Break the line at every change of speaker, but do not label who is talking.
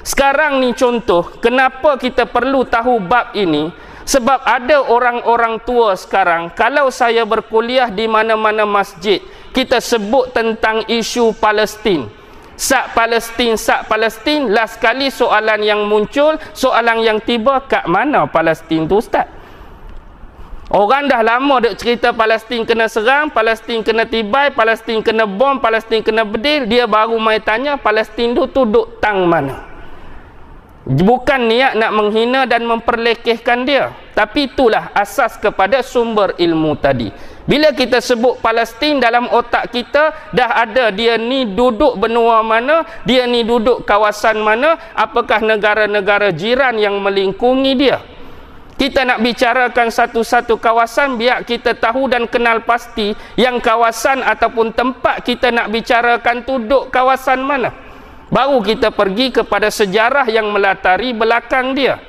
Sekarang ni contoh, kenapa kita perlu tahu bab ini? Sebab ada orang-orang tua sekarang, kalau saya berkuliah di mana-mana masjid, kita sebut tentang isu Palestin. Sak Palestin, last kali soalan yang muncul, soalan yang tiba, kat mana Palestin tu Ustaz? Orang dah lama duk cerita Palestin kena serang, Palestin kena tibai, Palestin kena bom, Palestin kena bedil, dia baru mai tanya Palestin tu duk tang mana. Bukan niat nak menghina dan memperlekehkan dia, tapi itulah asas kepada sumber ilmu tadi. Bila kita sebut Palestin, dalam otak kita dah ada dia ni duduk benua mana, dia ni duduk kawasan mana, apakah negara-negara jiran yang melingkungi dia. Kita nak bicarakan satu-satu kawasan, biar kita tahu dan kenal pasti yang kawasan ataupun tempat kita nak bicarakan duduk kawasan mana. Baru kita pergi kepada sejarah yang melatari belakang dia.